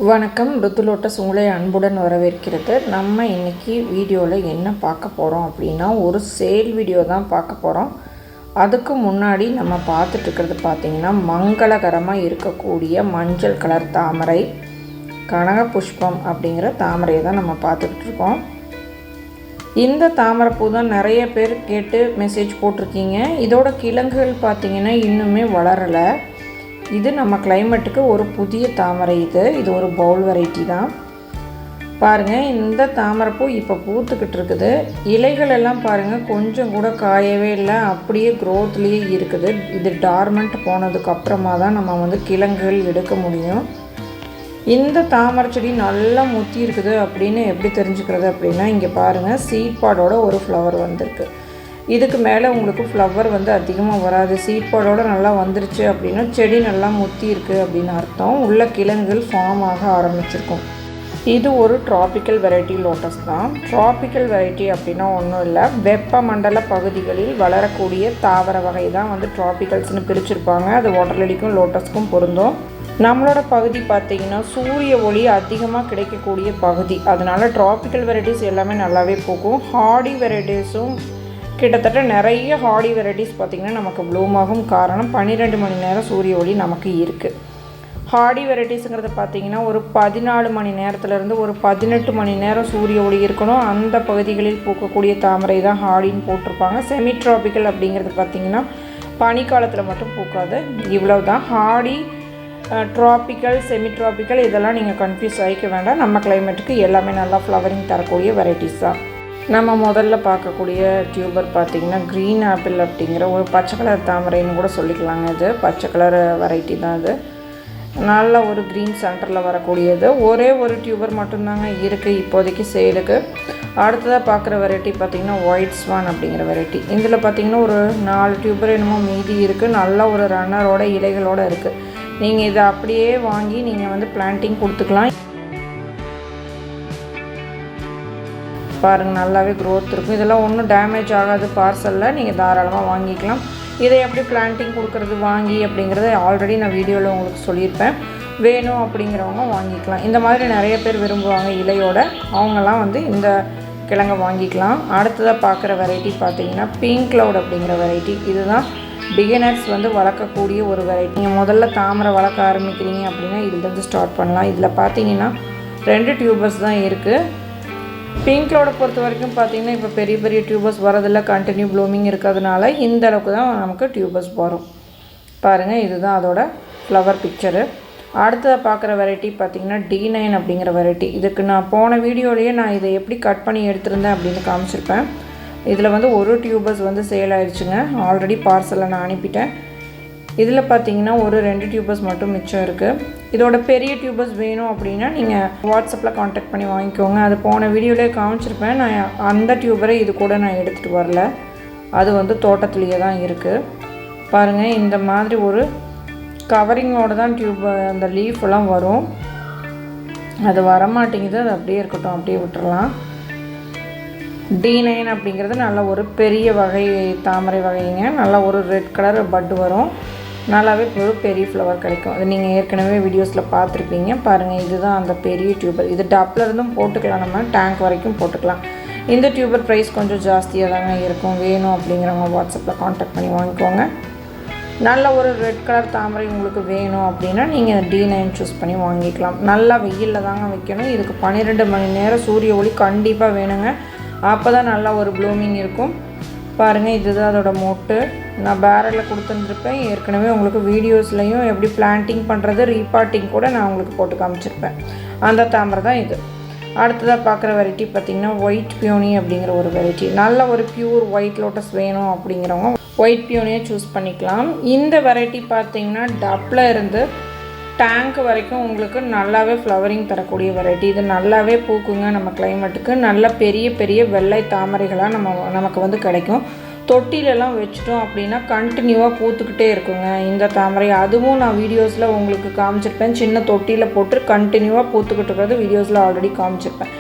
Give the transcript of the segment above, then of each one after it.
வணக்கம். ருத்து லோட்டஸ் உங்களை அன்புடன் வரவேற்கிறது. நம்ம இன்றைக்கி வீடியோவில் என்ன பார்க்க போகிறோம் அப்படின்னா, ஒரு சேல் வீடியோ தான் பார்க்க போகிறோம். அதுக்கு முன்னாடி நம்ம பார்த்துட்ருக்கிறது பார்த்திங்கன்னா, மங்களகரமாக இருக்கக்கூடிய மஞ்சள் கலர் தாமரை, கனக புஷ்பம் அப்படிங்கிற தாமரையை தான் நம்ம பார்த்துக்கிட்ருக்கோம். இந்த தாமரைப்பூ தான் நிறைய பேர் கேட்டு மெசேஜ் போட்டிருக்கீங்க. இதோட கிழங்குகள் பார்த்திங்கன்னா இன்னுமே வளரலை. இது நம்ம கிளைமேட்டுக்கு ஒரு புதிய தாமரை. இது ஒரு பவுல் வெரைட்டி தான். பாருங்கள், இந்த தாமரைப்பூ இப்போ பூத்துக்கிட்டு இருக்குது. இலைகள் எல்லாம் பாருங்கள், கொஞ்சம் கூட காயவே இல்லை, அப்படியே க்ரோத்லேயே இருக்குது. இது டார்மெண்ட் போனதுக்கப்புறமா தான் நம்ம கிழங்குகள் எடுக்க முடியும். இந்த தாமரை செடி நல்லா முத்தி இருக்குது அப்படின்னு எப்படி தெரிஞ்சுக்கிறது அப்படின்னா, இங்கே பாருங்கள், சீட் பாடோட ஒரு ஃப்ளவர் வந்திருக்கு. இதுக்கு மேலே உங்களுக்கு ஃப்ளவர் அதிகமாக வராது. சீட் பாடோடு நல்லா வந்துருச்சு அப்படின்னா செடி நல்லா முத்தி இருக்குது அப்படின்னு அர்த்தம். உள்ள கிழங்குகள் ஃபார்ம் ஆக ஆரம்பிச்சிருக்கும். இது ஒரு ட்ராபிக்கல் வெரைட்டி லோட்டஸ் தான். ட்ராபிக்கல் வெரைட்டி அப்படின்னா ஒன்றும் இல்லை, வெப்பமண்டல பகுதிகளில் வளரக்கூடிய தாவர வகை தான் ட்ராபிக்கல்ஸ்னு பிரிச்சிருப்பாங்க. அது வாட்டர் லிலிக்கும் லோட்டஸ்க்கும் பொருந்தும். நம்மளோட பகுதி பார்த்திங்கன்னா சூரிய ஒளி அதிகமாக கிடைக்கக்கூடிய பகுதி. அதனால ட்ராபிக்கல் வெரைட்டிஸ் எல்லாமே நல்லாவே போகும். ஹார்டி வெரைட்டிஸும் கிட்டத்தட்ட நிறைய ஹார்டி வெரைட்டிஸ் பார்த்திங்கன்னா நமக்கு ப்ளூம் ஆகும். காரணம் 12 மணி நேரம் சூரிய ஒளி நமக்கு இருக்குது. ஹார்டி வெரைட்டிஸுங்கிறது பார்த்திங்கன்னா ஒரு 14 மணி நேரத்துலேருந்து ஒரு 18 மணி நேரம் சூரிய ஒளி இருக்கணும். அந்த பகுதிகளில் பூக்கக்கூடிய தாமரை தான் ஹார்டின்னு போட்டிருப்பாங்க. செமி ட்ராபிக்கல் அப்படிங்கிறது பார்த்திங்கன்னா பனிக்காலத்தில் மட்டும் பூக்காது. இவ்வளவு தான் ஹார்டி. ட்ராபிக்கல், செமி ட்ராபிக்கல் இதெல்லாம் நீங்கள் கன்ஃபியூஸ் ஆகிக்க வேண்டாம். நம்ம கிளைமேட்டுக்கு எல்லாமே நல்லா ஃப்ளவரிங் தரக்கூடிய வெரைட்டிஸ் தான். நம்ம முதல்ல பார்க்கக்கூடிய டியூபர் பார்த்திங்கன்னா க்ரீன் ஆப்பிள் அப்படிங்கிற ஒரு பச்சை கலர் தாமரைன்னு கூட சொல்லிக்கலாங்க. இது பச்சை கலர் வெரைட்டி தான். இது நல்ல ஒரு க்ரீன் சென்டரில் வரக்கூடியது. ஒரே ஒரு டியூபர் மட்டும்தாங்க இருக்குது இப்போதைக்கு சேலுக்கு. அடுத்ததாக பார்க்குற வெரைட்டி பார்த்திங்கன்னா ஒயிட் ஸ்வான் அப்படிங்கிற வெரைட்டி. இதில் பார்த்திங்கன்னா ஒரு 4 டியூபர் என்னமோ மீதி இருக்குது. நல்ல ஒரு ரன்னரோட இலைகளோடு இருக்குது. நீங்கள் இதை அப்படியே வாங்கி நீங்கள் பிளான்டிங் கொடுத்துக்கலாம். பாருங்கள், நல்லாவே க்ரோத் இருக்கும். இதெல்லாம் ஒன்றும் டேமேஜ் ஆகாது. பார்சலில் நீங்கள் தாராளமாக வாங்கிக்கலாம். இதை எப்படி பிளான்டிங் கொடுக்குறது வாங்கி அப்படிங்கிறத ஆல்ரெடி நான் வீடியோவில் உங்களுக்கு சொல்லியிருப்பேன். வேணும் அப்படிங்கிறவங்க வாங்கிக்கலாம். இந்த மாதிரி நிறைய பேர் விரும்புவாங்க இலையோட, அவங்கெல்லாம் இந்த கிழங்கை வாங்கிக்கலாம். அடுத்ததாக பார்க்குற வெரைட்டி பார்த்திங்கன்னா பிங்க் க்ளவுட் அப்படிங்கிற வெரைட்டி. இதுதான் பிகினர்ஸ் வளர்க்கக்கூடிய ஒரு வெரைட்டி. நீங்கள் முதல்ல தாமரை வளர்க்க ஆரம்பிக்கிறீங்க அப்படின்னா இதுலேருந்து ஸ்டார்ட் பண்ணலாம். இதில் பார்த்தீங்கன்னா 2 டியூபர்ஸ் தான் இருக்குது. பிங்க்லோட பொறுத்த வரைக்கும் பார்த்திங்கன்னா இப்போ பெரிய பெரிய டியூபர்ஸ் வரதில்லை, கண்டினியூ ப்ளூமிங் இருக்கிறதுனால இந்த அளவுக்கு தான் நமக்கு டியூபர்ஸ் வரும். பாருங்கள், இதுதான் அதோட ஃப்ளவர் பிக்சரு. அடுத்ததாக பார்க்குற வெரைட்டி பார்த்திங்கன்னா D9 அப்படிங்கிற வெரைட்டி. இதுக்கு நான் போன வீடியோலேயே நான் இதை எப்படி கட் பண்ணி எடுத்திருந்தேன் அப்படின்னு காமிச்சிருப்பேன். இதில் ஒரு டியூபர்ஸ் சேல் ஆகிடுச்சுங்க. ஆல்ரெடி பார்சலில் நான் அனுப்பிட்டேன். இதில் பார்த்தீங்கன்னா ஒரு 2 டியூபர்ஸ் மட்டும் மிச்சம் இருக்குது. இதோட பெரிய டியூபர்ஸ் வேணும் அப்படின்னா நீங்கள் வாட்ஸ்அப்பில் காண்டாக்ட் பண்ணி வாங்கிக்கோங்க. அது போன வீடியோவிலே காமிச்சிருப்பேன். நான் அந்த டியூபரை இது கூட நான் எடுத்துகிட்டு வரல. அது தோட்டத்துலேயே தான் இருக்குது. பாருங்கள், இந்த மாதிரி ஒரு கவரிங்கோடு தான் அந்த லீஃபெல்லாம் வரும். அது வரமாட்டேங்குது. அது அப்படியே இருக்கட்டும், அப்படியே விட்டுறலாம். D9 அப்படிங்கிறது நல்ல ஒரு பெரிய வகை தாமரை வகைங்க. நல்லா ஒரு ரெட் கலர் பட் வரும். நல்லாவே ஒரு பெரிய ஃப்ளவர் கிடைக்கும். அது நீங்கள் ஏற்கனவே வீடியோஸில் பார்த்துருப்பீங்க. பாருங்கள், இதுதான் அந்த பெரிய டியூபர். இது டப்பில் இருந்தும் போட்டுக்கலாம், நம்ம டேங்க் வரைக்கும் போட்டுக்கலாம். இந்த டியூபர் ப்ரைஸ் கொஞ்சம் ஜாஸ்தியாக தாங்க இருக்கும். வேணும் அப்படிங்கிறவங்க வாட்ஸ்அப்பில் காண்டாக்ட் பண்ணி வாங்கிக்கோங்க. நல்ல ஒரு ரெட் கலர் தாமரை உங்களுக்கு வேணும் அப்படின்னா நீங்கள் D9 சூஸ் பண்ணி வாங்கிக்கலாம். நல்லா வெயிலில் தாங்க வைக்கணும். இதுக்கு 12 மணி நேரம் சூரிய ஒளி கண்டிப்பாக வேணுங்க. அப்போ தான் நல்லா ஒரு ப்ளூமிங் இருக்கும். பாருங்கள், இதுதான் அதோட மோட்டு. நான் பேரலில் கொடுத்துருப்பேன் ஏற்கனவே. உங்களுக்கு வீடியோஸ்லையும் எப்படி பிளான்டிங் பண்ணுறது, ரீபாட்டிங் கூட நான் உங்களுக்கு போட்டு காமிச்சிருப்பேன். அந்த தாமரை தான் இது. அடுத்ததாக பார்க்குற வெரைட்டி பார்த்திங்கன்னா ஒயிட் பியோனி அப்படிங்கிற ஒரு வெரைட்டி. நல்ல ஒரு பியூர் ஒயிட் லோட்டஸ் வேணும் அப்படிங்கிறவங்க ஒயிட் பியோனியை சூஸ் பண்ணிக்கலாம். இந்த வெரைட்டி பார்த்திங்கன்னா டப்பில் இருந்து டேங்க் வரைக்கும் உங்களுக்கு நல்லாவே ஃப்ளவரிங் தரக்கூடிய வெரைட்டி. இது நல்லாவே பூக்குங்க. நம்ம கிளைமேட்டுக்கு நல்ல பெரிய பெரிய வெள்ளை தாமரைகளாக நமக்கு கிடைக்கும். தொட்டிலெல்லாம் வச்சிட்டோம் அப்படின்னா கண்டினியூவாக பூத்துக்கிட்டே இருக்குங்க இந்த தாமரை. அதுவும் நான் வீடியோஸில் உங்களுக்கு காமிச்சிருப்பேன். சின்ன தொட்டியில் போட்டு கண்டினியூவாக பூத்துக்கிட்டு இருக்கிறது வீடியோஸில் ஆல்ரெடி காமிச்சிருப்பேன்.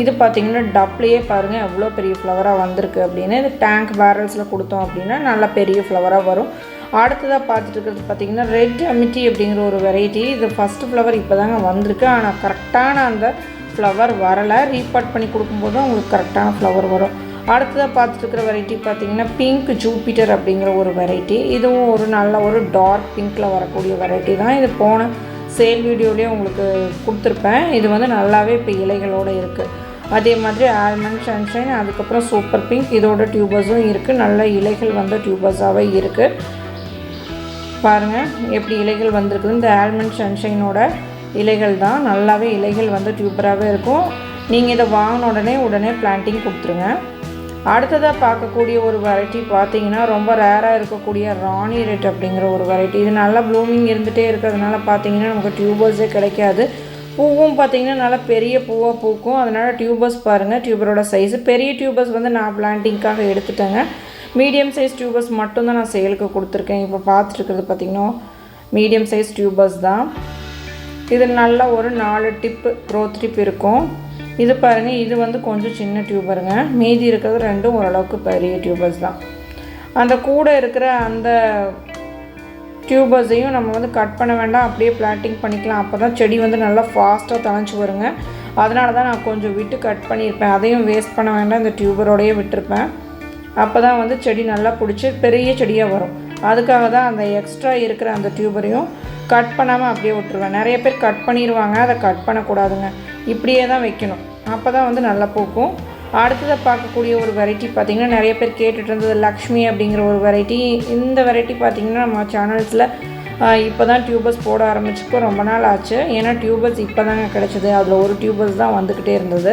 இது பார்த்திங்கன்னா டப்லேயே பாருங்கள் எவ்வளோ பெரிய ஃப்ளவராக வந்திருக்கு அப்படின்னு. இது டேங்க் பேரல்ஸில் கொடுத்தோம் அப்படின்னா நல்ல பெரிய ஃப்ளவராக வரும். அடுத்ததாக பார்த்துட்டு இருக்கிறது பார்த்திங்கன்னா ரெட் அமிட்டி அப்படிங்கிற ஒரு வெரைட்டி. இது ஃபஸ்ட்டு ஃப்ளவர் இப்போ தாங்க வந்திருக்கு. ஆனால் கரெக்டான அந்த ஃப்ளவர் வரலை. ரீபாட் பண்ணி கொடுக்கும்போது தான் உங்களுக்கு கரெக்டான ஃப்ளவர் வரும். அடுத்ததாக பார்த்துட்டு இருக்கிற வெரைட்டி பார்த்திங்கன்னா பிங்க் ஜூபிட்டர் அப்படிங்கிற ஒரு வெரைட்டி. இதுவும் ஒரு நல்ல ஒரு டார்க் பிங்க்கில் வரக்கூடிய வெரைட்டி தான். இது போன சேல் வீடியோலேயே உங்களுக்கு கொடுத்துருப்பேன். இது வந்து நல்லாவே இப்போ இலைகளோடு இருக்குது. அதே மாதிரி ஆல்மண்ட் சன்ஷைன், அதுக்கப்புறம் சூப்பர் பிங்க், இதோட டியூபர்ஸும் இருக்குது. நல்ல இலைகள் வந்த டியூபர்ஸாகவே இருக்குது. பாருங்கள் எப்படி இலைகள் வந்திருக்குது. இந்த ஆல்மண்ட் சன்ஷைனோட இலைகள் தான். நல்லாவே இலைகள் வந்து டியூபராகவே இருக்கும். நீங்கள் இதை வாங்கின உடனே பிளான்டிங் கொடுத்துருங்க. அடுத்ததாக பார்க்கக்கூடிய ஒரு வெரைட்டி பார்த்தீங்கன்னா ரொம்ப ரேராக இருக்கக்கூடிய ராணி ரெட் அப்படிங்கிற ஒரு வெரைட்டி. இது நல்லா ப்ளூமிங் இருந்துகிட்டே இருக்கிறதுனால பார்த்தீங்கன்னா நமக்கு டியூபர்ஸே கிடைக்காது. பூவும் பார்த்திங்கன்னா நல்லா பெரிய பூவாக பூக்கும். அதனால் டியூபர்ஸ் பாருங்கள், டியூபரோட சைஸு பெரிய டியூபர்ஸ் வந்து நான் பிளான்டிங்காக எடுத்துட்டேங்க. மீடியம் சைஸ் டியூபர்ஸ் மட்டும்தான் நான் சேலுக்கு கொடுத்துருக்கேன். இப்போ பார்த்துட்டுருக்கிறது பார்த்திங்கன்னா மீடியம் சைஸ் டியூபர்ஸ் தான். இது நல்லா ஒரு 4 டிப்பு க்ரோத் டிப் இருக்கும். இது பாருங்கள், இது வந்து கொஞ்சம் சின்ன டியூபருங்க. மீதி இருக்கிறது ரெண்டும் ஓரளவுக்கு பெரிய டியூபர்ஸ் தான். அந்த கூட இருக்கிற அந்த டியூபர்ஸையும் நம்ம வந்து கட் பண்ண வேண்டாம், அப்படியே பிளான்டிங் பண்ணிக்கலாம். அப்போ தான் செடி வந்து நல்லா ஃபாஸ்ட்டாக தழைச்சி வருங்க. அதனால தான் நான் கொஞ்சம் விட்டு கட் பண்ணியிருப்பேன். அதையும் வேஸ்ட் பண்ண வேண்டாம், இந்த டியூபரோடையே விட்டுருப்பேன். அப்போ தான் வந்து செடி நல்லா பிடிச்சி பெரிய செடியாக வரும். அதுக்காக தான் அந்த எக்ஸ்ட்ரா இருக்கிற அந்த டியூபரையும் கட் பண்ணாமல் அப்படியே விட்டுருவேன். நிறைய பேர் கட் பண்ணிடுவாங்க, அதை கட் பண்ணக்கூடாதுங்க. இப்படியே தான் வைக்கணும், அப்போ தான் வந்து நல்லா பூக்கும். அடுத்ததை பார்க்கக்கூடிய ஒரு வெரைட்டி பார்த்திங்கன்னா நிறைய பேர் கேட்டுட்டு இருந்தது லக்ஷ்மி அப்படிங்கிற ஒரு வெரைட்டி. இந்த வெரைட்டி பார்த்திங்கன்னா நம்ம சேனல்ஸில் இப்போ தான் டியூபர்ஸ் போட ஆரம்பிச்சுக்கோ, ரொம்ப நாள் ஆச்சு. ஏன்னா டியூபர்ஸ் இப்போ தாங்க கிடச்சிது. அதில் ஒரு டியூபர்ஸ் தான் வந்துக்கிட்டே இருந்தது.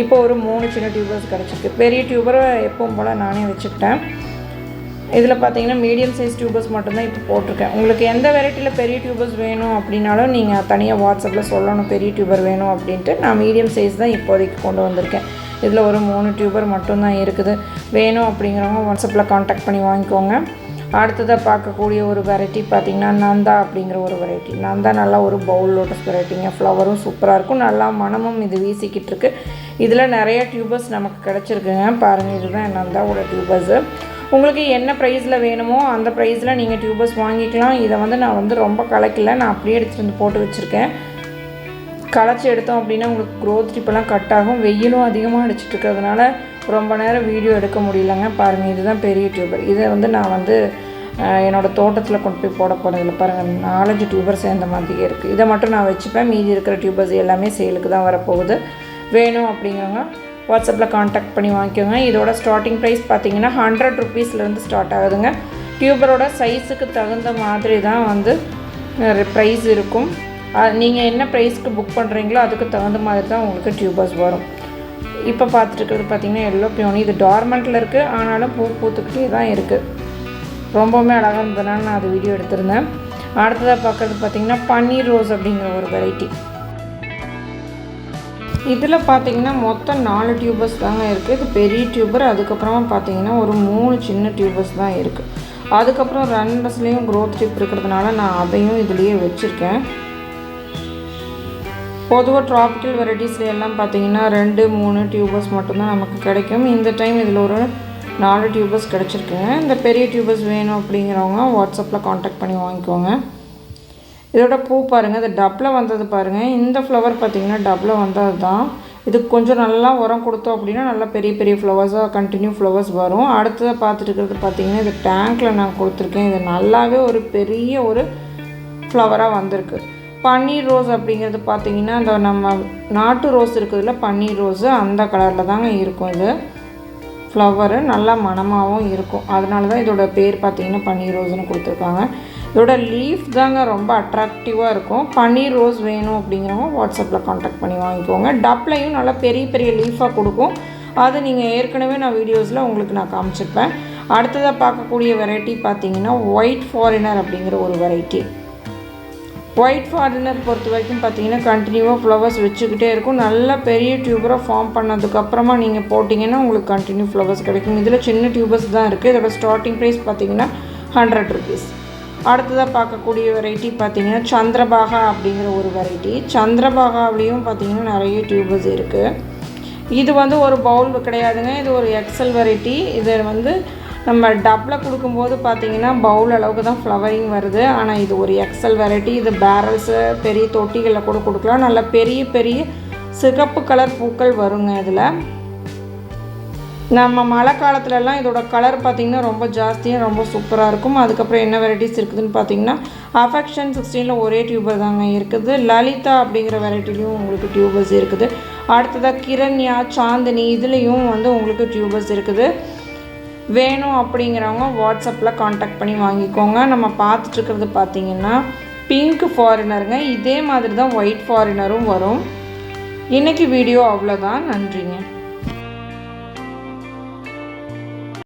இப்போ ஒரு 3 சின்ன டியூபர்ஸ் கிடச்சிருக்கு. பெரிய டியூபரை எப்பவும் போல் நானே வச்சுக்கிட்டேன். இதில் பார்த்தீங்கன்னா மீடியம் சைஸ் டியூபர்ஸ் மட்டும்தான் இப்போ போட்டிருக்கேன். உங்களுக்கு எந்த வெரைட்டியில் பெரிய டியூபர்ஸ் வேணும் அப்படின்னாலும் நீங்கள் தனியாக வாட்ஸ்அப்பில் சொல்லணும் பெரிய டியூபர் வேணும் அப்படின்ட்டு. நான் மீடியம் சைஸ் தான் இப்போதைக்கு கொண்டு வந்திருக்கேன். இதில் ஒரு 3 டியூபர் மட்டும்தான் இருக்குது. வேணும் அப்படிங்கிறவங்க வாட்ஸ்அப்பில் காண்டாக்ட் பண்ணி வாங்கிக்கோங்க. அடுத்ததாக பார்க்கக்கூடிய ஒரு வெரைட்டி பார்த்திங்கன்னா நந்தா அப்படிங்கிற ஒரு வெரைட்டி. நந்தா நல்லா ஒரு பவுல் லோட்டஸ் வெரைட்டிங்க. ஃப்ளவரும் சூப்பராக இருக்கும், நல்லா மனமும் இது வீசிக்கிட்டு இருக்கு. இதில் நிறைய டியூபர்ஸ் நமக்கு கிடச்சிருக்குங்க. பாருங்கள், இதுதான் நந்தாவோட டியூபர்ஸு. உங்களுக்கு என்ன ப்ரைஸில் வேணுமோ அந்த ப்ரைஸில் நீங்கள் டியூபர்ஸ் வாங்கிக்கலாம். இதை வந்து நான் வந்து ரொம்ப கலக்கல, நான் அப்படியே எடுத்துகிட்டு வந்து போட்டு வச்சுருக்கேன். களைச்சி எடுத்தோம் அப்படின்னா உங்களுக்கு க்ரோத் டிப்பெல்லாம் கட் ஆகும். வெயிலும் அதிகமாக அடிச்சிட்டு இருக்கிறதுனால ரொம்ப நேரம் வீடியோ எடுக்க முடியலங்க. பாருங்கள், இதுதான் பெரிய டியூபர். இதை வந்து நான் வந்து என்னோடய தோட்டத்தில் கொண்டு போய் போட போகிறேன். இதில் பாருங்கள் 4-5 டியூபர் சேர்ந்த மாதிரியே இருக்குது. இதை மட்டும் நான் வச்சுப்பேன். மீதி இருக்கிற டியூபர்ஸ் எல்லாமே சேலுக்கு தான் வரப்போகுது. வேணும் அப்படிங்கிறவங்க வாட்ஸ்அப்பில் காண்டாக்ட் பண்ணி வாங்கிக்கோங்க. இதோட ஸ்டார்டிங் ப்ரைஸ் பார்த்திங்கன்னா 100 ருபீஸ்லேருந்து ஸ்டார்ட் ஆகுதுங்க. டியூபரோட சைஸுக்கு தகுந்த மாதிரி தான் வந்து ப்ரைஸ் இருக்கும். நீங்கள் என்ன ப்ரைஸ்க்கு புக் பண்ணுறீங்களோ அதுக்கு தகுந்த மாதிரி தான் உங்களுக்கு டியூபர்ஸ் வரும். இப்போ பார்த்துட்டுருக்கிறது பார்த்திங்கன்னா எல்லோ பியோனி. இது டார்மெண்ட்டில் இருக்குது, ஆனாலும் பூ பூத்துக்கிட்டே தான் இருக்குது. ரொம்பவுமே அழகாக இருந்ததுனால நான் அது வீடியோ எடுத்திருந்தேன். அடுத்ததாக பார்க்குறது பார்த்திங்கன்னா பன்னீர் ரோஸ் அப்படிங்கிற ஒரு வெரைட்டி. இதில் பார்த்திங்கன்னா மொத்தம் 4 டியூபர்ஸ் தாங்க இருக்குது. இது பெரிய டியூபர். அதுக்கப்புறமா பார்த்திங்கன்னா ஒரு 3 சின்ன டியூபர்ஸ் தான் இருக்குது. அதுக்கப்புறம் ரன்னர்ஸ்லேயும் க்ரோத் டிப் இருக்கிறதுனால நான் அதையும் இதுலேயே வச்சுருக்கேன். பொதுவாக ட்ராபிக்கல் வெரைட்டிஸில் எல்லாம் பார்த்திங்கன்னா 2-3 டியூபர்ஸ் மட்டும்தான் நமக்கு கிடைக்கும். இந்த டைம் இதில் ஒரு 4 டியூபர்ஸ் கிடச்சிருக்குங்க. இந்த பெரிய டியூபர்ஸ் வேணும் அப்படிங்கிறவங்க வாட்ஸ்அப்பில் காண்டாக்ட் பண்ணி வாங்கிக்கோங்க. இதோட பூ பாருங்கள், இது டப்பில் வந்தது பாருங்கள். இந்த ஃப்ளவர் பார்த்திங்கன்னா டப்பில் வந்தது தான். இதுக்கு கொஞ்சம் நல்லா உரம் கொடுத்தோம் அப்படின்னா நல்லா பெரிய பெரிய ஃப்ளவர்ஸாக கண்டினியூ ஃப்ளவர்ஸ் வரும். அடுத்ததாக பார்த்துட்டு இருக்கிறது பார்த்திங்கன்னா இது டேங்க்கில் நான் கொடுத்துருக்கேன். இது நல்லாவே ஒரு பெரிய ஒரு ஃப்ளவராக வந்திருக்கு. பன்னீர் ரோஸ் அப்படிங்கிறது பார்த்திங்கன்னா இந்த நம்ம நாட்டு ரோஸ் இருக்குதுல, பன்னீர் ரோஸு அந்த கலரில் தாங்க இருக்கும். இது ஃப்ளவரு நல்லா மணமாகவும் இருக்கும். அதனால தான் இதோட பேர் பார்த்திங்கன்னா பன்னீர் ரோஸ்னு கொடுத்துருக்காங்க. இதோட லீஃப் தாங்க ரொம்ப அட்ராக்டிவாக இருக்கும். பன்னீர் ரோஸ் வேணும் அப்படிங்கிறவங்க வாட்ஸ்அப்பில் காண்டாக்ட் பண்ணி வாங்கிக்கோங்க. டப்லையும் நல்லா பெரிய பெரிய லீஃபாக கொடுக்கும். அது நீங்கள் ஏற்கனவே நான் வீடியோஸில் உங்களுக்கு நான் காமிச்சிருப்பேன். அடுத்ததாக பார்க்கக்கூடிய வெரைட்டி பார்த்திங்கன்னா ஒயிட் ஃபாரினர் அப்படிங்கிற ஒரு வெரைட்டி. ஒயிட் ஃபாரினர் பொறுத்த வரைக்கும் பார்த்திங்கன்னா கண்டினியூவாக ஃப்ளவர்ஸ் வச்சுக்கிட்டே இருக்கும். நல்ல பெரிய டியூபராக ஃபார்ம் பண்ணதுக்கப்புறமா நீங்கள் போட்டிங்கன்னா உங்களுக்கு கண்டினியூ ஃப்ளவர்ஸ் கிடைக்கும். இதில் சின்ன டியூபர்ஸ் தான் இருக்குது. இதோட ஸ்டார்டிங் ப்ரைஸ் பார்த்திங்கன்னா 100 ருபீஸ். அடுத்ததாக பார்க்கக்கூடிய வெரைட்டி பார்த்திங்கன்னா சந்திரபாகா அப்படிங்கிற ஒரு வெரைட்டி. சந்திரபாகாவிலையும் பார்த்திங்கன்னா நிறைய டியூபர்ஸ் இருக்குது. இது வந்து ஒரு பவுல் கிடையாதுங்க, இது ஒரு எக்ஸல் வெரைட்டி. இது வந்து நம்ம டப்பில் கொடுக்கும்போது பார்த்திங்கன்னா பவுல் அளவுக்கு தான் ஃப்ளவரிங் வருது. ஆனால் இது ஒரு எக்ஸல் வெரைட்டி. இது பேரல்ஸு பெரிய தொட்டிகளில் கூட கொடுக்கலாம். நல்ல பெரிய பெரிய சிகப்பு கலர் பூக்கள் வருங்க. இதில் நம்ம மழை காலத்துலலாம் இதோட கலர் பார்த்திங்கன்னா ரொம்ப ஜாஸ்தியாக ரொம்ப சூப்பராக இருக்கும். அதுக்கப்புறம் என்ன வெரைட்டிஸ் இருக்குதுன்னு பார்த்திங்கன்னா அஃபெக்ஷன் 16ல் ஒரே டியூபர் தாங்க இருக்குது. லலிதா அப்படிங்கிற வெரைட்டிலையும் உங்களுக்கு டியூபர்ஸ் இருக்குது. அடுத்ததாக கிரண்யா, சாந்தினி இதுலேயும் உங்களுக்கு டியூபர்ஸ் இருக்குது. வேணும் அப்படிங்கிறவங்க வாட்ஸ்அப்பில் காண்டாக்ட் பண்ணி வாங்கிக்கோங்க. நம்ம பார்த்துட்ருக்கிறது பார்த்திங்கன்னா பிங்க் ஃபாரினருங்க. இதே மாதிரி தான் ஒயிட் ஃபாரினரும் வரும். இன்றைக்கி வீடியோ அவ்வளோதான். நன்றிங்க.